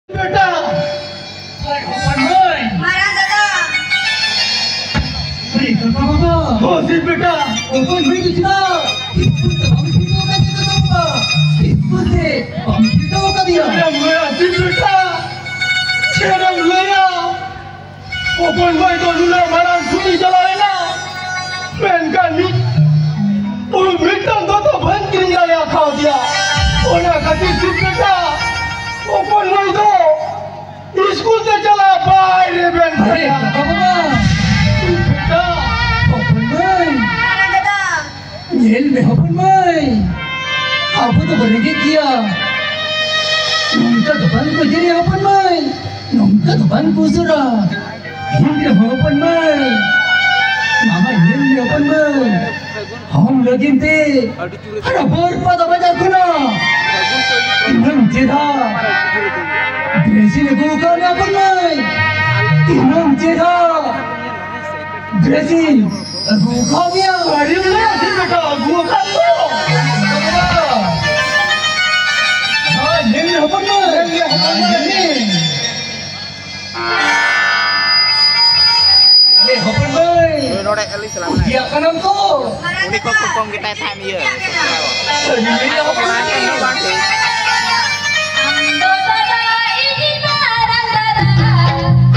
बेटा मारा दादा अरे काका बाबा हो जी बेटा ओपन हुई कितना स्कूल से कंप्यूटर का दिया मेरा जी बेटा शर्म लिया ओपन हुई तो लूला मारा सुनी चलाए ना पेन का नी और मिटन तो बंद कर दिया खाओ दिया ओना कति जी बेटा ओपन हुई तो स्कूल से चला बाहर बेन अरे बाबा बेटा ओपन हुई मारा दादा येल में ओपन हुई आपको तो बनेगी किया नमका दुकान को जेरी ओपन हुई नमका दुकान को सुरा हिंद में ओपन हुई मामा येल में ओपन हुई हम लोगिन थे हर बार पता बजा खुना नम जेरा ब्राजील को काला बनाए नम जेरा ब्राजील को खाविया अरे ब्राजील बेटा को खाविया हां ये अपन ये अपन भाई Nó đây Alice làm này. ya kanam ko Ini kok kita time ya. ini apa amdo daदा ini marang daदा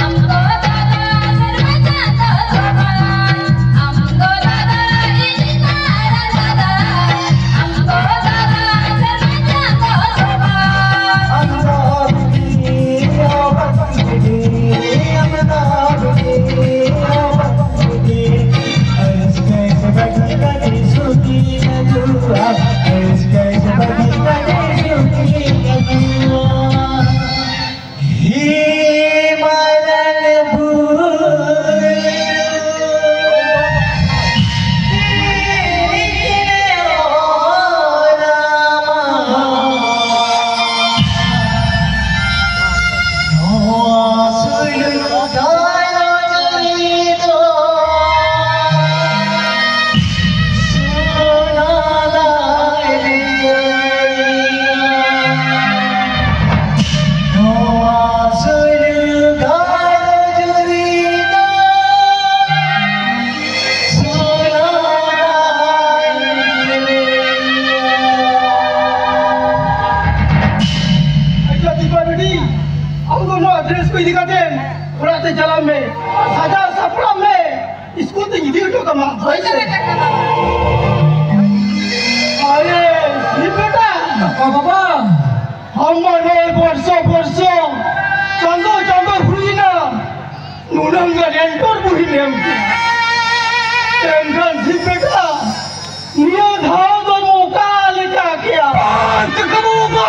amdo dada sarva janta soba amdo dada ini marang daदा amdo dada sarva janta soba jalan में साजा सपना में school तो इधर तो कमा अरे ये बेटा बाबा हम मने वर्षो चंदो हुई ना नुनंगा एंटर हुई ने टेंशन जी बेटा निया धाव तो मौका ले जा किया कबूबा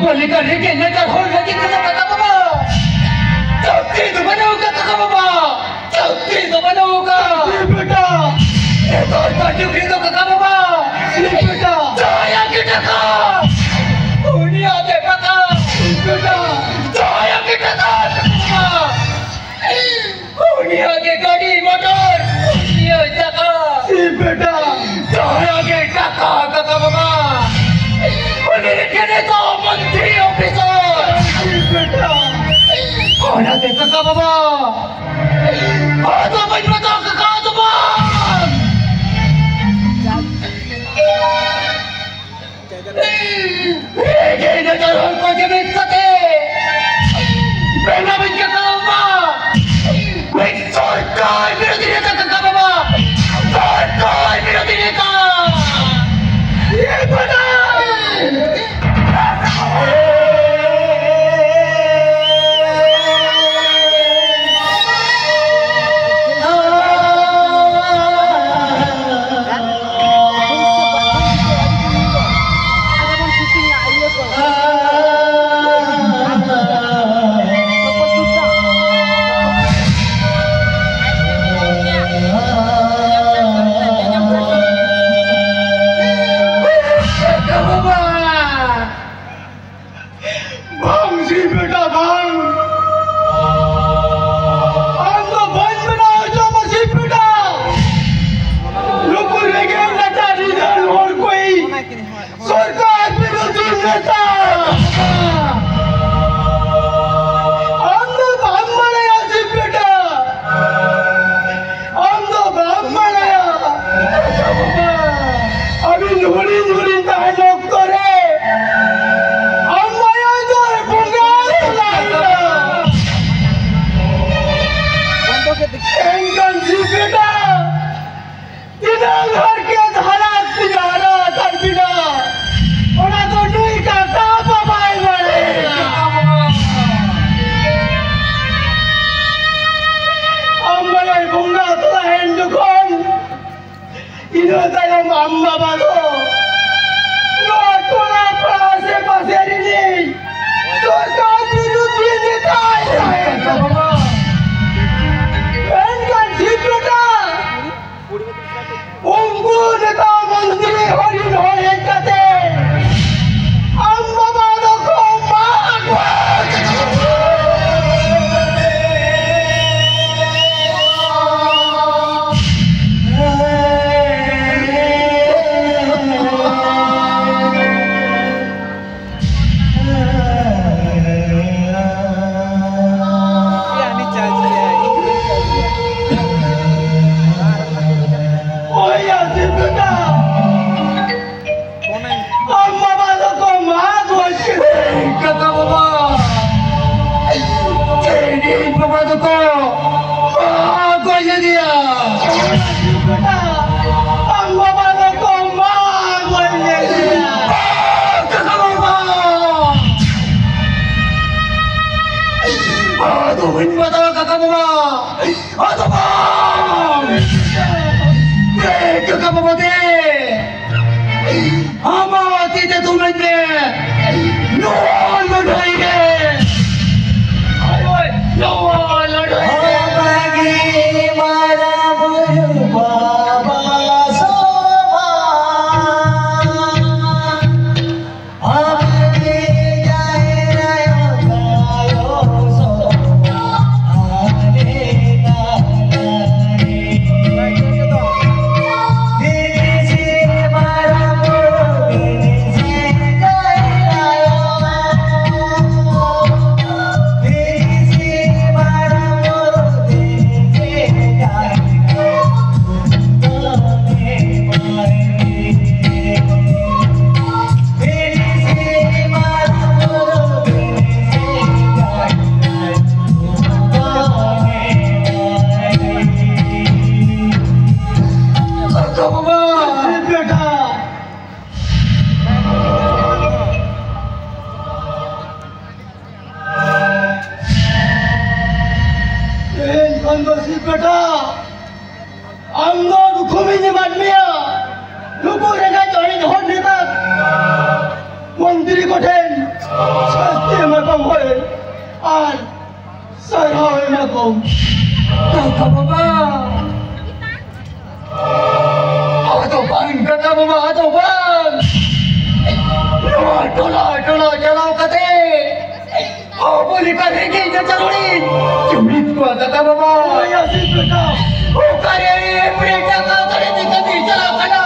बोले का लेके नजर हो लगी काका बाबा चौकी तो बनाओगा काका बाबा चौकी तो बनाओगा बेटा एक और पार्टी भी तो काका बाबा बेटा जाया की टका दुनिया के काका बेटा जाया की टका दुनिया के गाड़ी मोटर दुनिया टका बेटा जाया के टका काका बाबा मेरे तो मंत्री ऑफिसर बेटा कौन है काका बाबा तो मुझे बताओ काका बाबा ये नजर हो को के बेचते बेना बिन काका बाबा मैं सरकार विरोधी नेता काका बाबा सरकार विरोधी नेता ये बता Buhin batang kakak mama. Atau bang. Kakak mama deh. Ama tidak tunai deh. No one lodai deh. Ayo, no one lodai deh. Mandiri koden, sasti makom hoy, an sai hoy makom. Kakak bapa, atau bang kakak bapa atau bang. Tola jalan kate. Oh boleh kare ke jaruri. Cumit gua kakak bapa. Oh ya sih kakak. Oh kare berita kare dikati jalan kana.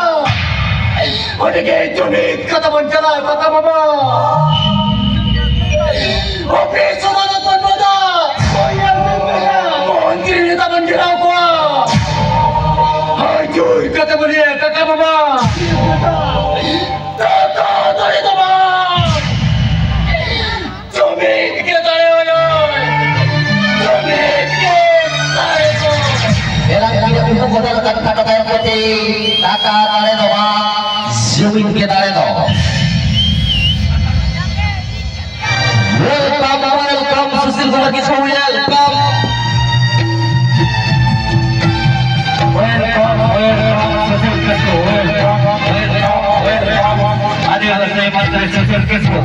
Odege cumit kata menjala kakak bapa. Oh besok mana tuan bapa. Oh ya sih kakak. Mandiri taman jerau gua. Aduh kata boleh kakak bapa. Kakak tadi tu bang. Cumit kita tadi oleh. Cumit kita itu. Elang tidak bisa modal kata yang putih. Kakak tadi tu bang. Cumit kita tadi tu. Welcome, Susil lagi semuanya. Welcome, Susil Kesku. Ada yang saya mahu Susil Kesku.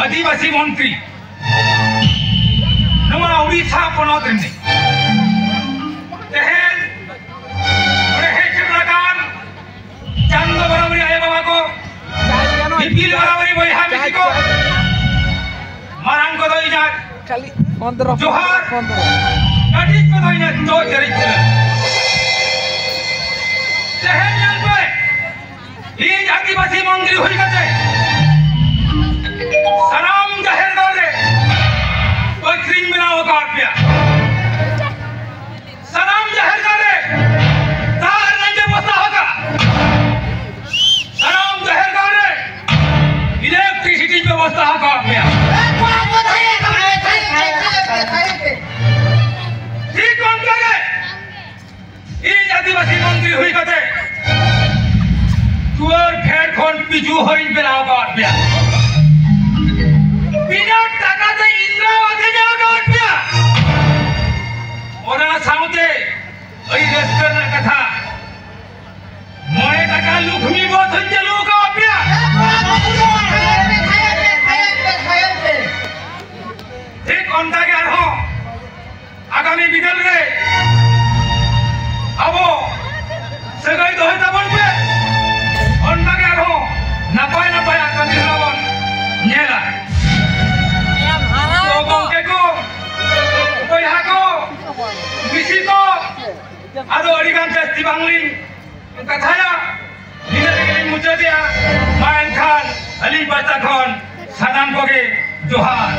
आदिवासी मंत्री नवा उड़ीसा पनोत रे तेहन ओरे हेचलागान चांद बराबरी आए बाबा को बिपिल बराबरी बयहा मिसी को मारांग को दोइना खाली 15 जोहार काटी को दोइना दो चरित तेहन यल पे ई आदिवासी मंत्री होई गते सलाम जाहिर करे कोई क्रिमिनल का आज्ञा सलाम जाहिर करे तार रंगे बसा होगा सलाम जाहिर करे इलेक्ट्रिसिटी व्यवस्था होगा आज्ञा ठीक कौन करे ये आदिवासी मंत्री हुई कते तुअर खेर खोन पिजू हरिन बेला होगा आज्ञा बिना टाका दे इंद्रावती जाओगे उठिया और ना साउंडे वही रेस्टर ना कथा मोए टाका लुखमी बहुत हंजे लुका उठिया ठीक अंधा क्या हो आगामी बिगल रे अबो सगाई दोहे तबन पे अंधा क्या हो ना पाए आगामी ado adigan jasti bangli kathaya dina mucha dia main khan ali baca khan sanam koge johar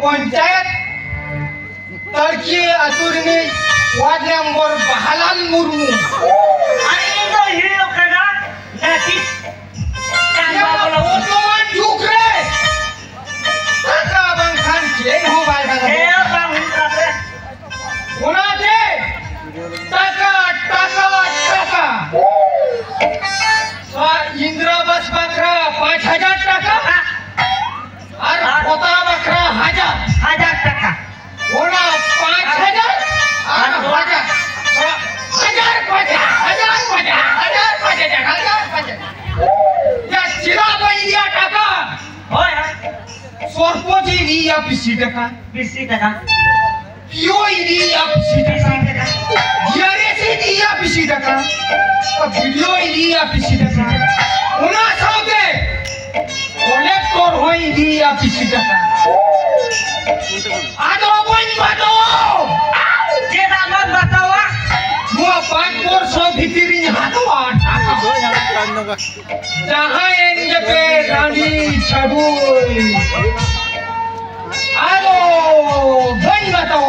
panchayat तड़की अतुरनी वार्ड नंबर बहालाल मुर्मू अरे तो ये लोग का ना ऐसी ओटोमान जुकरे टाका बंखान चेन हो बाय ये बंग करते होना दे टाका टाका टाका इंदिरा बस बकरा 5000 टाका और पोता बकरा 1000 टका होना 5000 और 1000 या चिरा बनिया टाका होय सरपंच इरिया 20 टाका 20 टका पियो इरिया 20 टाका जीआरएस इरिया 20 टाका और वीडियो इरिया 20 टाका होना साउते कलेक्टर होई इरिया 20 टाका आदो बन बताओ ये नाम बताओ वो 5 वर्ष भीतरी हाथवा टाका जहां एंजे पे रानी छडुई आदो बन बताओ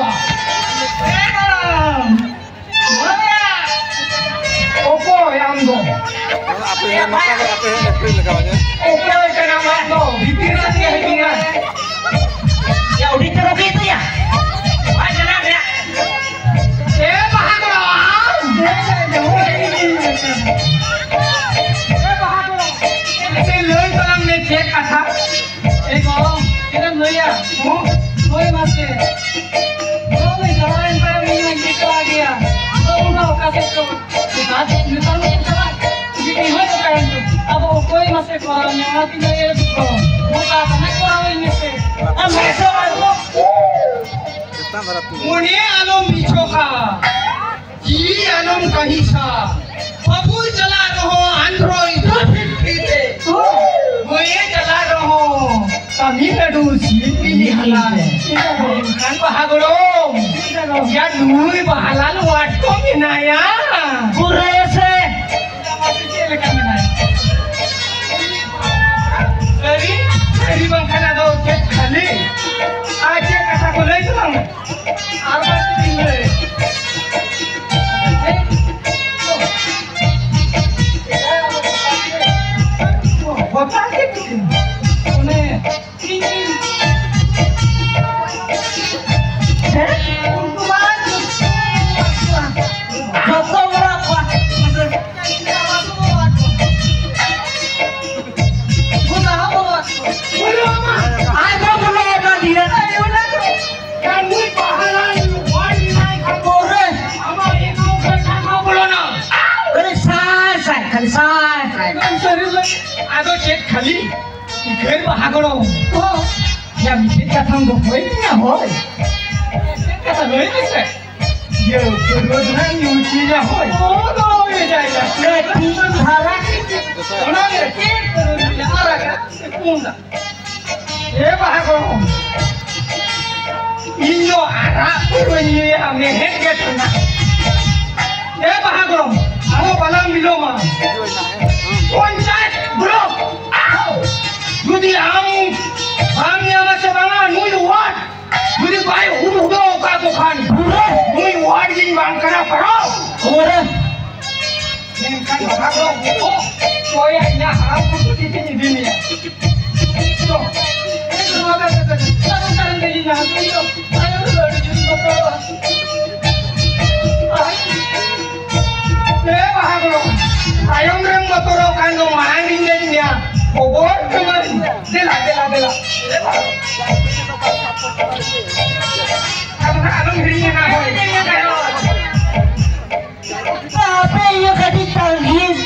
ओको यामदो ओको करा मांदो भीतर से हेदुंगा या उड़ी तरफ itu ya ay jangan ya ए बहादुर ऐसे लोई तलम में चेक कथा एक इधर लोया हो लोई मारते तो मैं जवान पर नहीं निकल आ गया तो उनका औकात तो बात निकल में चला ये हो तो कारण अब वो कोई मसे को नहीं आती नहीं है वो का नहीं को नहीं से अब मैं सो मुने आलम बिछोखा जी आलम कहिसा बबुल चला रहो एंड्रॉइड 50 पे मोये चला रहो तमिलनाडु सीपी हला खान बहागरो या नुई बहालाल वाटको मिनाया पूरे से सरी बंखाना दो चेक खाली आज ये कथा को ले चला आर दिन ले बता के उन्हें तीन आदो चेक खाली घर बहागरो ओ या मिथे कथा को होय ना होय कथा होय से ये रोजना न्यूज़ या होय ओ तो ये जाएगा मैं तीन धारा ओना मेरे चेक करो या आरा कुंदा ए बहागरो इनो आरा को ये हमें है केतना ए बहागरो आओ बला मिलो मा पंचायत ब्लॉक যদি আমি আমার বাংলা নুই ওয়ার্ড যদি ভাই হুড়ো কা দোকান নুই ওয়ার্ড জিন বাংকানা পড়ো ওরে নেন কান ভাগো ও তোয়া না হারাম কুটি তিনি দিনিয়া তো এই তোমাদের সাথে কারণ দেই না আমি তো আয়ো লড়ি যদি বতো এ ভাগো আয়ং রেম মতরো কানো মাহাঙ্গিন দেনিয়া Obor teman. Dela. Kamu nak alung dirinya nak boy. Apa yang kadi tanggis?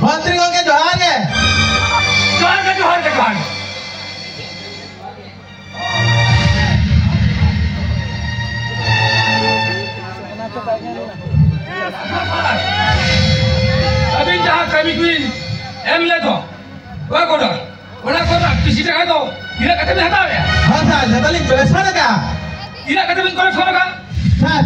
मंत्री गंगे जोहार के जोहार अभी जहाँ कभी कोई एमएलए तो वह कोड़ा किसी जगह तो इरा कते में हटा है हाँ सर जतली बेसन का इरा कते में कोड़ा छोड़ेगा सर